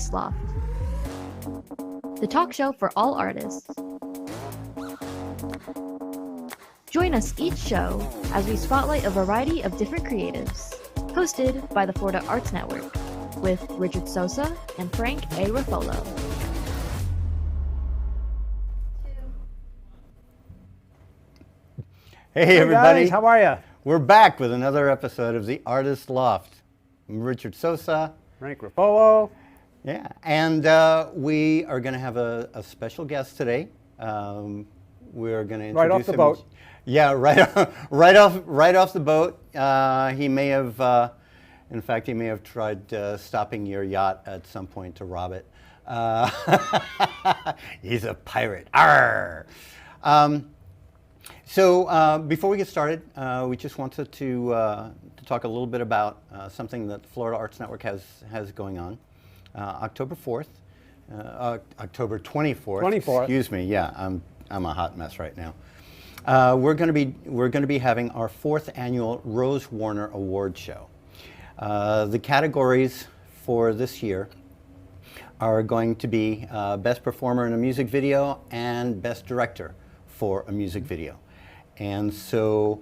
Artist Loft, the talk show for all artists. Join us each show as we spotlight a variety of different creatives, hosted by the Florida Arts Network, with Richard Sosa and Frank A. Ruffolo. Hey everybody, guys, how are you? We're back with another episode of the Artist Loft. I'm Richard Sosa. Frank Ruffolo. Yeah, and we are going to have a special guest today. We're going to introduce Right off the him. boat. Yeah, right off the boat. He may have, in fact, he may have tried stopping your yacht at some point to rob it. He's a pirate. Arr! So before we get started, we just wanted to talk a little bit about something that the Florida Arts Network has going on. October 4th, October 24th. 24th. Excuse me. Yeah, I'm a hot mess right now. We're going to be having our 4th annual Rose Warner Award Show. The categories for this year are going to be Best Performer in a Music Video and Best Director for a Music Video. And so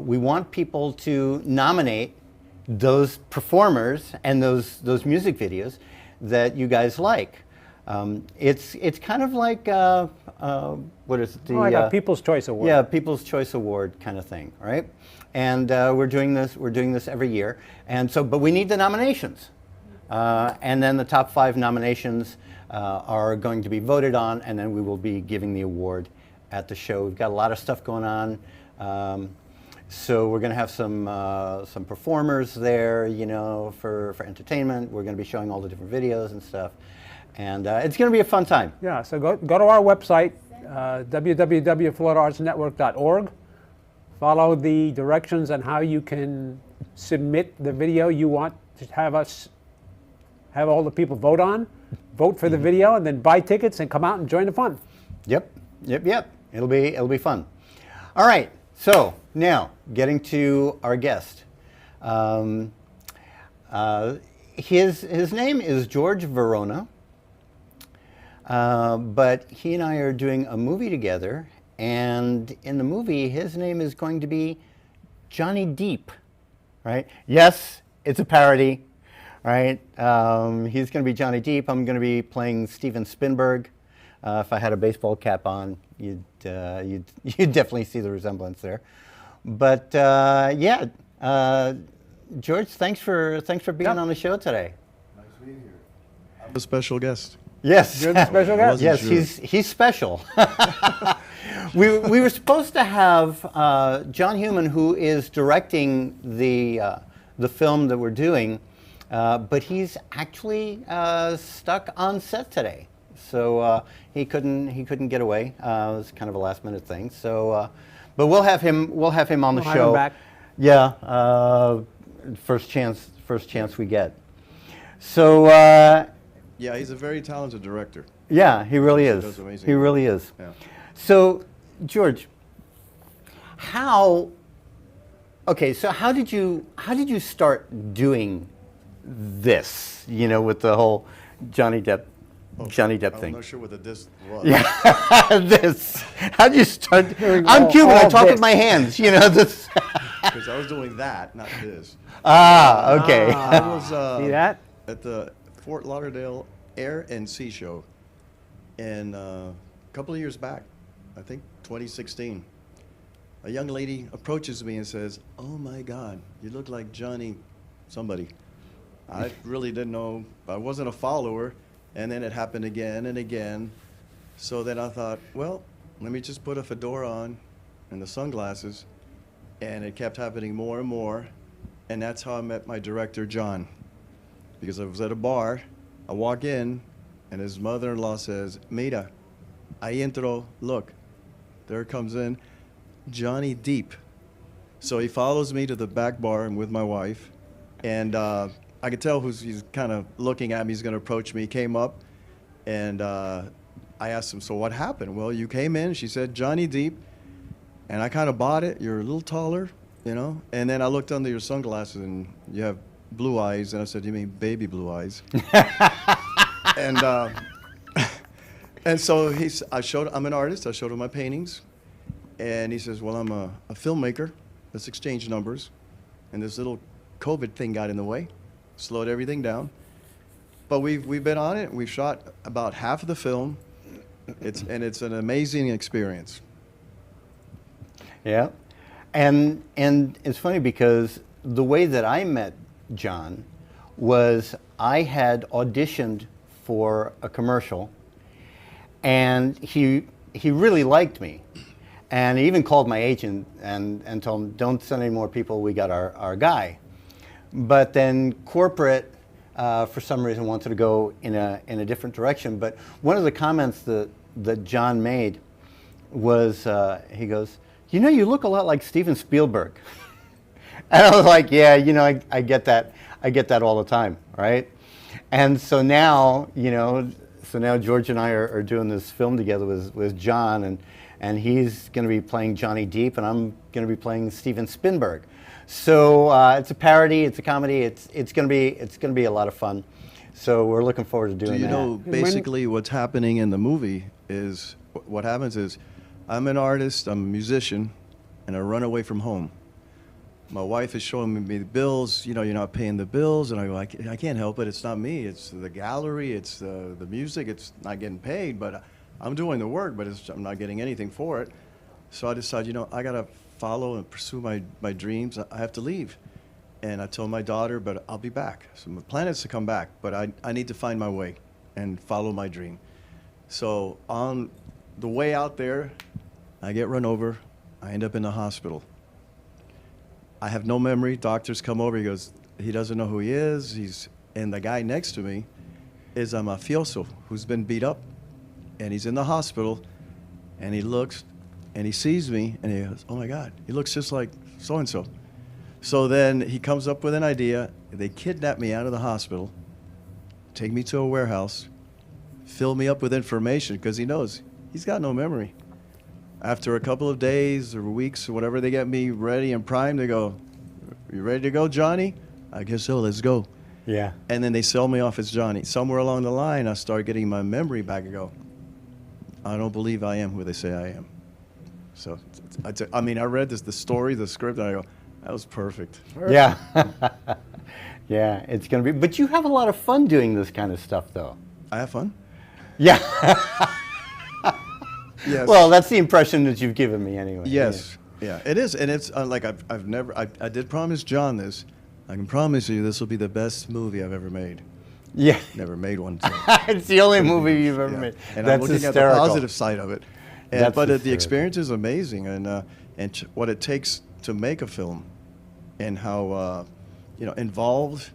we want people to nominate those performers and those music videos that you guys like. It's kind of like what is it? Like a People's Choice Award. Yeah, People's Choice Award kind of thing, right? And we're doing this every year. And so, but we need the nominations, and then the top 5 nominations are going to be voted on, and then we will be giving the award at the show. We've got a lot of stuff going on. So we're going to have some performers there, you know, for entertainment. We're going to be showing all the different videos and stuff, and it's going to be a fun time. Yeah, so go to our website, www.floridaartsnetwork.org. Follow the directions on how you can submit the video you want to have all the people vote on. Vote for the video, and then buy tickets and come out and join the fun. Yep. It'll be fun. All right. So now, getting to our guest. His name is Jorge Varona, but he and I are doing a movie together, and in the movie, his name is going to be Johnny Deep, right? Yes, it's a parody, right? He's going to be Johnny Deep. I'm going to be playing Steven Spielberg. If I had a baseball cap on, you'd definitely see the resemblance there. But yeah, George, thanks for being on the show today. Nice being here. I'm a special guest. Yes, You're the special guest? Yes, sure. he's special. we were supposed to have John Heumann, who is directing the film that we're doing, but he's actually stuck on set today. So he couldn't get away. It was kind of a last minute thing. So, but we'll have him on the We'll have show. him back. Yeah, first chance we get. So Yeah, he's a very talented director. yeah, he really is. does amazing He work. really is. Yeah. So, George, how did you start doing this? You know, with the whole Johnny Depp I'm thing. not sure what the disc was. Yeah, this. How'd you start? Doing I'm all- Cuban. I all talk this. with my hands. You know this. Because I was doing that, not this. Okay. I was See that? at the Fort Lauderdale Air and Sea Show, and a couple of years back, I think 2016, a young lady approaches me and says, "Oh my God, you look like Johnny somebody." I really didn't know. I wasn't a follower. And then it happened again and again. So then I thought, well, let me just put a fedora on and the sunglasses. And it kept happening more and more. And that's how I met my director, John. Because I was at a bar, I walk in, and his mother-in-law says, "Mira, ahí entro, look." There comes in Johnny Deep. So he follows me to the back bar and with my wife. And I could tell he's kind of looking at me. He's going to approach me. He came up, and I asked him, "So what happened?" "Well, you came in." She said, "Johnny Deep." And I kind of bought it. "You're a little taller, you know." And then I looked under your sunglasses, and you have blue eyes. And I said, "You mean baby blue eyes?" And and so I'm an artist. I showed him my paintings, and he says, "Well, I'm a filmmaker. Let's exchange numbers." And this little COVID thing got in the way, slowed everything down. But we've been on it. We've shot about half of the film. It's an amazing experience. Yeah, and it's funny because the way that I met John was I had auditioned for a commercial, and he really liked me, and he even called my agent and told him, "Don't send any more people. We got our guy." But then corporate, for some reason, wanted to go in a different direction. But one of the comments that John made was, he goes, "You know, you look a lot like Steven Spielberg." And I was like, "Yeah, you know, I get that. I get that all the time, right?" And so now, George and I are doing this film together with John, and he's going to be playing Johnny Depp, and I'm going to be playing Steven Spielberg. So it's a parody, it's a comedy, it's going to be a lot of fun. So we're looking forward to doing that. Do you know basically what's happening in the movie is what happens is I'm an artist, I'm a musician, and I run away from home. My wife is showing me the bills. You know, you're not paying the bills, and I go, I can't help it. It's not me. It's the gallery. It's the music. It's not getting paid, but I'm doing the work, but I'm not getting anything for it. So I decided, I got to follow and pursue my dreams. I have to leave. And I told my daughter, but I'll be back. So my plan is to come back, but I need to find my way and follow my dream. So on the way out there, I get run over. I end up in the hospital. I have no memory. Doctors come over. He goes, he doesn't know who he is. And the guy next to me is a mafioso who's been beat up. And he's in the hospital, and he looks, and he sees me, and he goes, "Oh my God, he looks just like so-and-so." So then he comes up with an idea. They kidnap me out of the hospital, take me to a warehouse, fill me up with information, because he knows he's got no memory. After a couple of days or weeks or whatever, they get me ready and primed. They go, "You ready to go, Johnny?" I guess so, let's go. Yeah. And then they sell me off as Johnny. Somewhere along the line, I start getting my memory back and go, I don't believe I am who they say I am. So, I read the story, the script, and I go, that was perfect. Yeah. Yeah, it's going to be. But you have a lot of fun doing this kind of stuff, though. I have fun? Yeah. Yes. Well, that's the impression that you've given me anyway. Yes. Yeah, it is. And it's like I did promise John this. I can promise you this will be the best movie I've ever made. Yeah. Never made one. So. It's the only movie you've ever made. And that's I'm looking hysterical. at the positive side of it. But the hysterical. experience is amazing, and what it takes to make a film, and how involved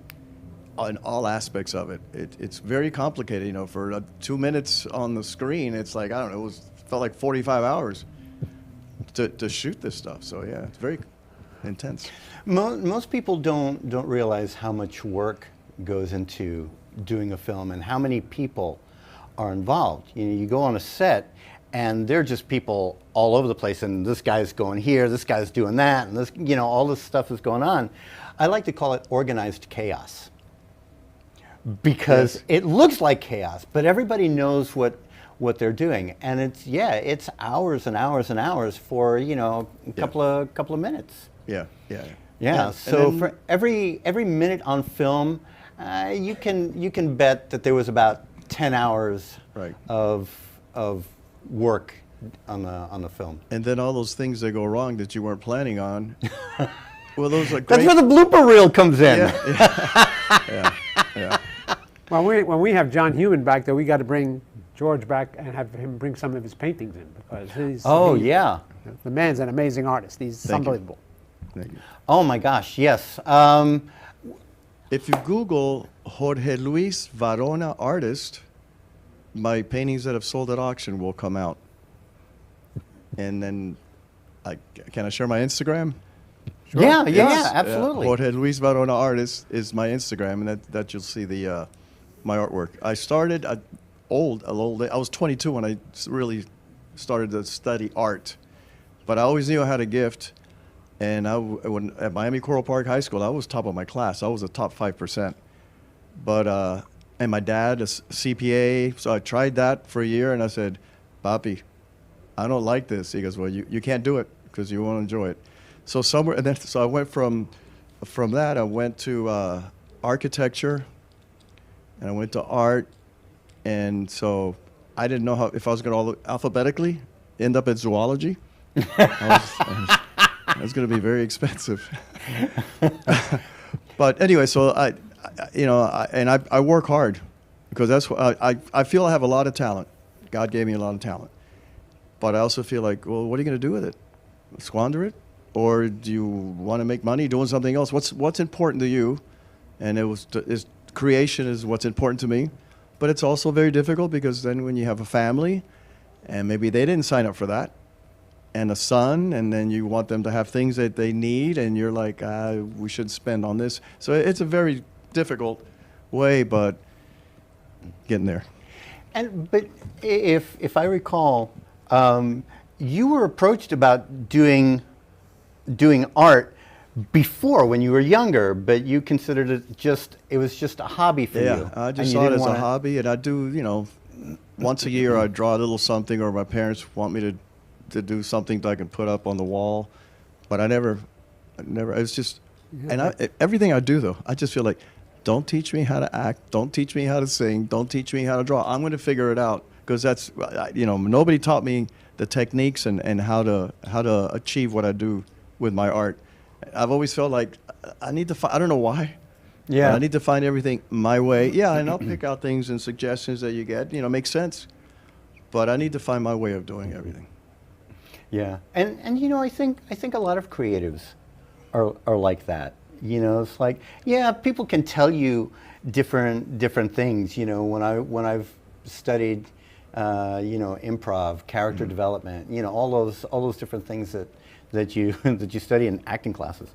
in all aspects of it. It's very complicated. For 2 minutes on the screen, it's like, I don't know, felt like 45 hours to shoot this stuff. So yeah, it's very intense. Most people don't realize how much work goes into doing a film and how many people are involved. You go on a set and they're just people all over the place, and this guy's going here, this guy's doing that, and this, all this stuff is going on. I like to call it organized chaos, because it looks like chaos, but everybody knows what they're doing, and it's hours and hours and hours for a couple of minutes. Yeah. So for every minute on film, you can bet that there was about 10 hours of work on the film. And then all those things that go wrong that you weren't planning on. Well, those are great. That's where the blooper reel comes in. Yeah. Well, when we have John Heumann back there, we got to bring George back and have him bring some of his paintings in, because the man's an amazing artist. He's unbelievable. Thank you. Oh my gosh, yes. If you Google Jorge Luis Varona artist, my paintings that have sold at auction will come out. And then, can I share my Instagram? Sure. Yeah, absolutely. Jorge Luis Varona artist is my Instagram, and that you'll see my artwork. I started old. I was 22 when I really started to study art, but I always knew I had a gift. And at Miami Coral Park High School, I was top of my class. I was a top 5%. But and my dad is CPA, so I tried that for a year, and I said, Papi, I don't like this. He goes, well, you can't do it because you won't enjoy it. So I went from that, I went to architecture, and I went to art, and so I didn't know if I was going to alphabetically end up at zoology. It was going to be very expensive. But anyway, so I work hard because that's what I feel I have a lot of talent. God gave me a lot of talent. But I also feel like, well, what are you going to do with it? Squander it? Or do you want to make money doing something else? What's important to you? And creation is what's important to me. But it's also very difficult because then when you have a family and maybe they didn't sign up for that, and a son, and then you want them to have things that they need, and you're like, we should spend on this. So it's a very difficult way, but getting there. But if I recall, you were approached about doing art before when you were younger, but you considered it was just a hobby for you. Yeah, I just saw it as a hobby, and I do, once a year I draw a little something, or my parents want me to do something that I can put up on the wall, but I never, it's just, everything I do though, I just feel like, don't teach me how to act, don't teach me how to sing, don't teach me how to draw. I'm going to figure it out, because that's, nobody taught me the techniques and how to achieve what I do with my art. I've always felt like I need to I don't know why. Yeah. I need to find everything my way. Yeah, and I'll pick out things and suggestions that you get, makes sense. But I need to find my way of doing everything. Yeah, and I think a lot of creatives are like that. It's like, yeah, people can tell you different things. When I've studied, improv, character development, all those different things that you that you study in acting classes.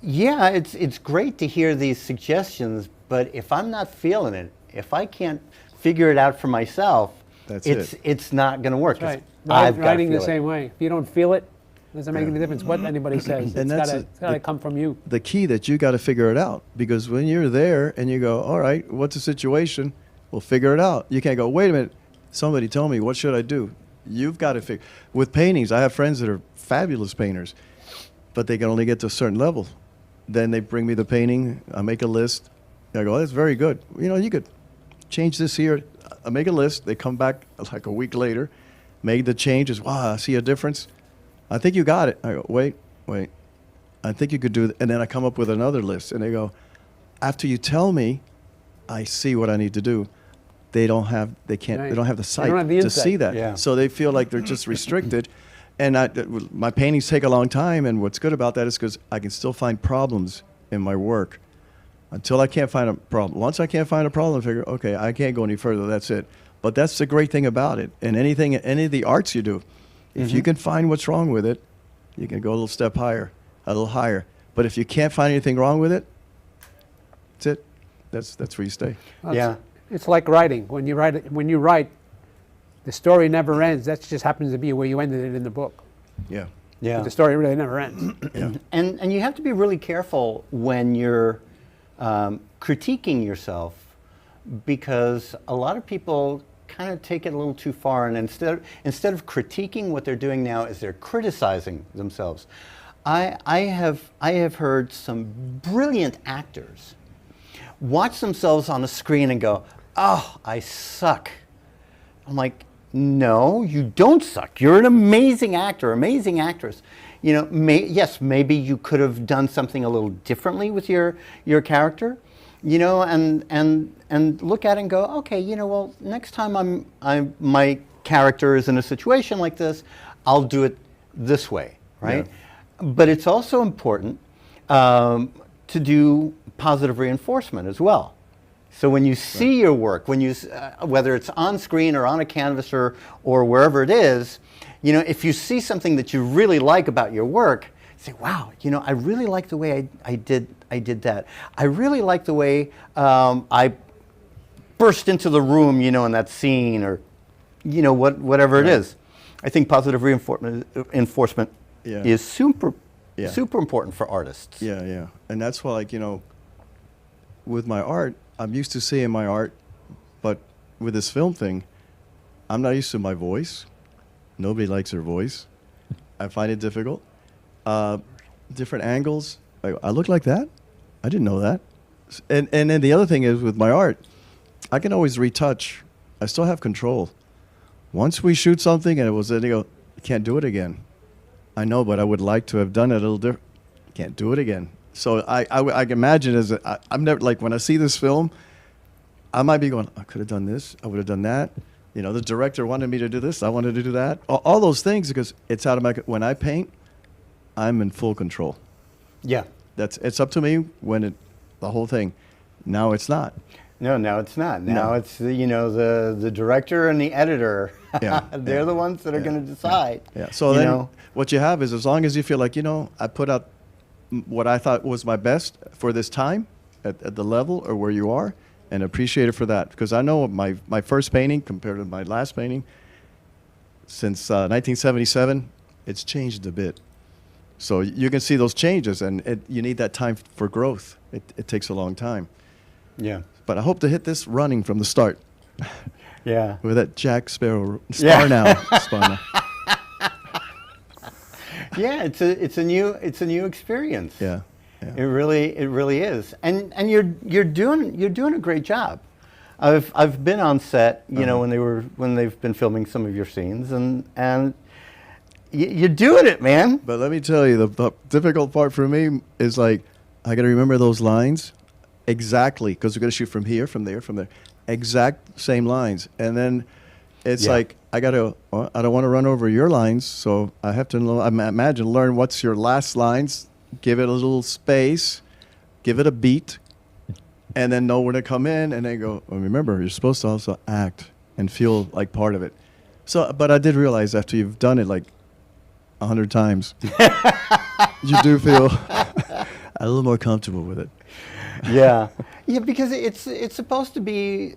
Yeah, it's great to hear these suggestions, but if I'm not feeling it, if I can't figure it out for myself, it's not going to work. Right. Writing the same way. If you don't feel it, it doesn't make any difference what anybody says. It's got to come from you. The key that you got to figure it out, because when you're there and you go, all right, what's the situation? We'll figure it out. You can't go, wait a minute, somebody tell me, what should I do? You've got to figure. With paintings, I have friends that are fabulous painters, but they can only get to a certain level. Then they bring me the painting, I make a list. I go, oh, that's very good. You could change this here. I make a list. They come back like a week later, made the changes. Wow, I see a difference. I think you got it. I go, wait. I think you could do it. And then I come up with another list. And they go, after you tell me, I see what I need to do. They don't have the sight to see that. Yeah. So they feel like they're just restricted. And my paintings take a long time. And what's good about that is because I can still find problems in my work until I can't find a problem. Once I can't find a problem, I figure, okay, I can't go any further. That's it. But that's the great thing about it. And any of the arts you do, if you can find what's wrong with it, you can go a little step higher, a little higher. But if you can't find anything wrong with it, that's it. That's where you stay. Well, it's like writing. When you write, the story never ends. That just happens to be where you ended it in the book. Yeah. But the story really never ends. Yeah. And you have to be really careful when you're critiquing yourself, because a lot of people kind of take it a little too far, and instead of critiquing, what they're doing now is they're criticizing themselves. I have heard some brilliant actors watch themselves on a screen and go, oh, I suck. I'm like, no, you don't suck. You're an amazing actor, amazing actress. Yes, maybe you could have done something a little differently with your character, and look at it and go, okay, well, next time my character is in a situation like this, I'll do it this way, right? Yeah. But it's also important to do positive reinforcement as well. So when you see your work, when you whether it's on screen or on a canvas or wherever it is, if you see something that you really like about your work, say, wow, I really like the way I did that. I really like the way I burst into the room, in that scene, or whatever it is. I think positive reinforcement is super important for artists. Yeah. And that's why, with my art, I'm used to seeing my art, but with this film thing, I'm not used to my voice. Nobody likes their voice. I find it difficult. Different angles. I look like that? I didn't know that. And then the other thing is with my art, I can always retouch. I still have control. Once we shoot something and it was, you go, you can't do it again. I know, but I would like to have done it a little different. Can't do it again. So I can imagine I'm never, like when I see this film, I might be going, I could have done this. I would have done that. You know, the director wanted me to do this. I wanted to do that. All those things, because it's out of my, when I paint, I'm in full control. Yeah. It's up to me when the whole thing. Now it's not. No, now it's not. Now No. it's the director and the editor. Yeah. They're the ones that are going to decide. Yeah. So you then know? what you have is, as long as you feel like, I put out what I thought was my best for this time at the level or where you are, and appreciate it for that. Because I know my first painting compared to my last painting, since 1977, it's changed a bit. So you can see those changes, and you need that time for growth. It takes a long time. Yeah. But I hope to hit this running from the start. Yeah. With that Jack Sparrow Yeah. Star now. Yeah, it's a new experience. Yeah. It really is. And you're doing a great job. I've been on set, when they've been filming some of your scenes, and you're doing it, man. But let me tell you, the difficult part for me is like, I got to remember those lines exactly, because we're going to shoot from here, from there, from there. Exact same lines. And then it's like, I don't want to run over your lines, so I have to, learn what's your last lines, give it a little space, give it a beat, and then know when to come in, and then go, well, remember, you're supposed to also act and feel like part of it. So, but I did realize after you've done it like 100 times, you do feel a little more comfortable with it. Yeah, because it's supposed to be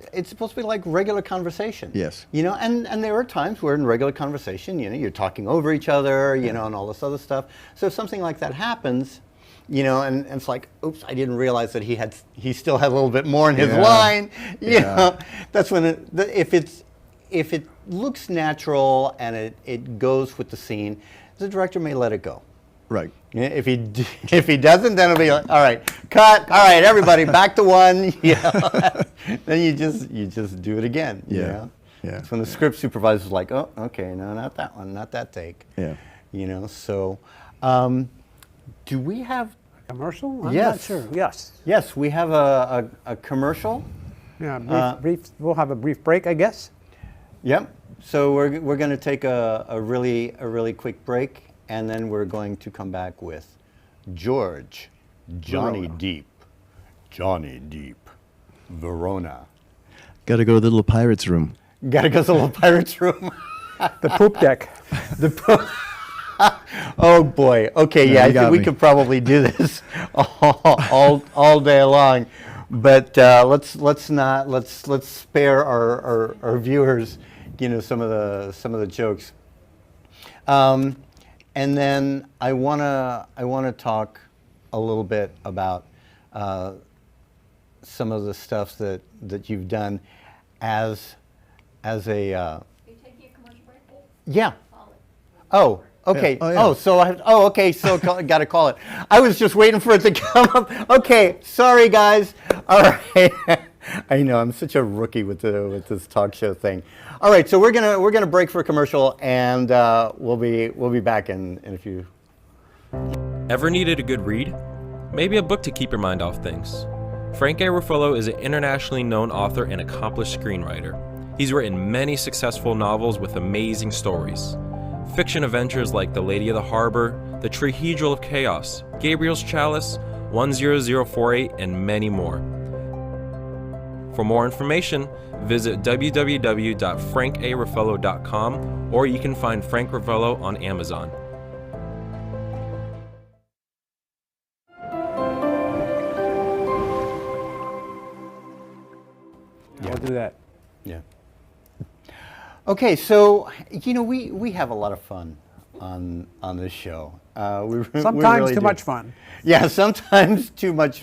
like regular conversation. Yes. And there are times where in regular conversation, you're talking over each other, and all this other stuff. So if something like that happens, and it's like, oops, I didn't realize that he still had a little bit more in his line. That's when if it looks natural and it goes with the scene, the director may let it go. Right. If he doesn't, then it'll be like, all right, cut. All right, everybody, back to one. Then you just do it again. Yeah. That's when the script supervisor's like, oh, okay, no, not that one, not that take. Yeah. So, do we have? Commercial? I'm Yes. not sure. Yes. Yes, we have a commercial. Yeah. Brief. We'll have a brief break, I guess. Yep. So we're going to take a really quick break. And then we're going to come back with Johnny Deep, Varona. Got to go to the little pirate's room. Got to go to the little pirate's room. The poop deck. Oh boy. Okay, Yeah, I you got think we me. could probably do this all day long, but let's spare our viewers, some of the jokes. And then I wanna talk a little bit about some of the stuff that you've done as a. Are you taking a commercial break? Yeah. Oh. Okay. Yeah. Oh, yeah. Okay. So got to call it. I was just waiting for it to come up. Okay. Sorry, guys. All right. I know I'm such a rookie with this talk show thing. All right, so we're gonna break for a commercial, and we'll be back in a few. Ever needed a good read? Maybe a book to keep your mind off things. Frank A. Ruffalo is an internationally known author and accomplished screenwriter. He's written many successful novels with amazing stories. Fiction adventures like The Lady of the Harbor, The Trihedral of Chaos, Gabriel's Chalice, 10048, and many more. For more information, visit www.frankaruffalo.com, or you can find Frank Ruffalo on Amazon. We'll do that. Yeah. Okay, so we have a lot of fun on this show. We Sometimes really too do. much fun. Yeah, sometimes too much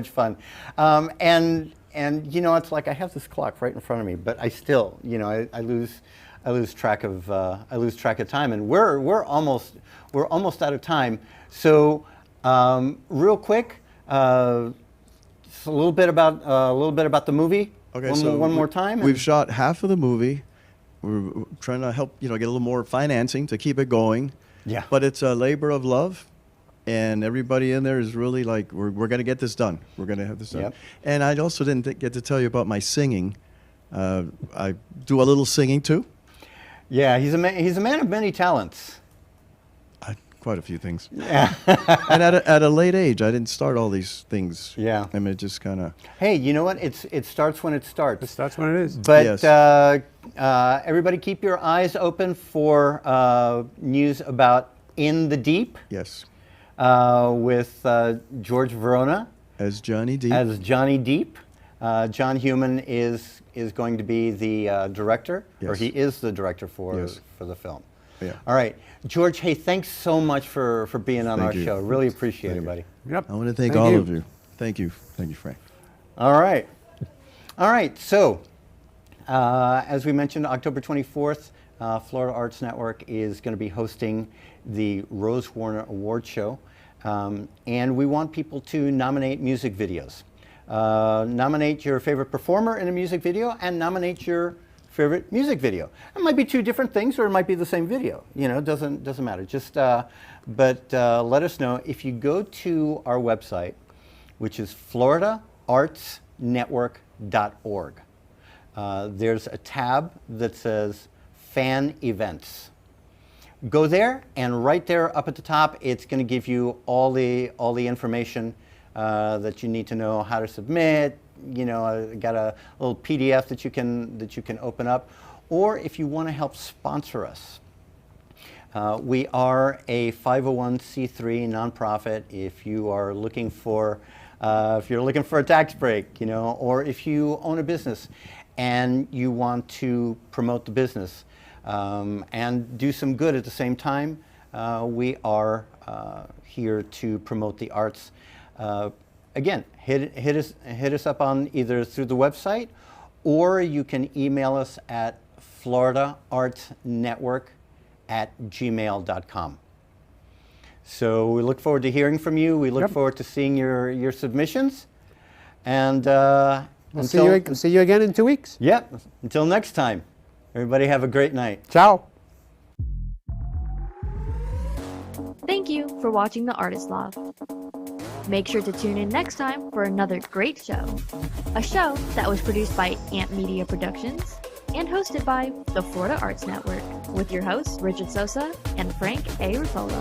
fun. And and you know, it's like I have this clock right in front of me, but I still, you know, I lose track of time, and we're almost out of time. So real quick, just a little bit about the movie. Okay, one more time. We've shot half of the movie. We're trying to help, get a little more financing to keep it going. Yeah. But it's a labor of love, and everybody in there is really like, we're going to get this done. We're going to have this done. Yep. And I also didn't get to tell you about my singing. I do a little singing too. Yeah, he's a man of many talents. Quite a few things. Yeah. And at a late age, I didn't start all these things. Yeah. I mean, it just kind of. Hey, you know what? It starts when it starts. It starts when it is. But Yes. Everybody keep your eyes open for news about In the Deep Yes. with Jorge Varona As Johnny Depp. as Johnny Deep. John Heumann is going to be the director, or Yes. he is the director for Yes. the film. Yeah. All right, George. Hey, thanks so much for being on our Thank you. show. Really appreciate it, buddy. Yep. I want to thank Thank all you. of you. Thank you. Thank you, Frank. All right. So, as we mentioned, October 24th, Florida Arts Network is going to be hosting the Rose Warner Award Show. And we want people to nominate music videos. Nominate your favorite performer in a music video and nominate your favorite music video. It might be two different things, or it might be the same video. You know, it doesn't matter. Just, but let us know. If you go to our website, which is floridaartsnetwork.org, there's a tab that says Fan Events. Go there, and right there up at the top, it's going to give you all the information that you need to know how to submit. You know, got a little PDF that you can open up, or if you want to help sponsor us. We are a 501c3 nonprofit. If you are looking for a tax break, you know, or if you own a business and you want to promote the business and do some good at the same time, we are here to promote the arts. Again, hit us up on either through the website, or you can email us at floridaartsnetwork@gmail.com. So we look forward to hearing from you. We look forward to seeing your submissions. And We'll see you again in 2 weeks. Yep. Until next time, everybody have a great night. Ciao. Thank you for watching The Artist Loft. Make sure to tune in next time for another great show. A show that was produced by Ant Media Productions and hosted by the Florida Arts Network with your hosts Richard Sosa and Frank A. Ruffolo.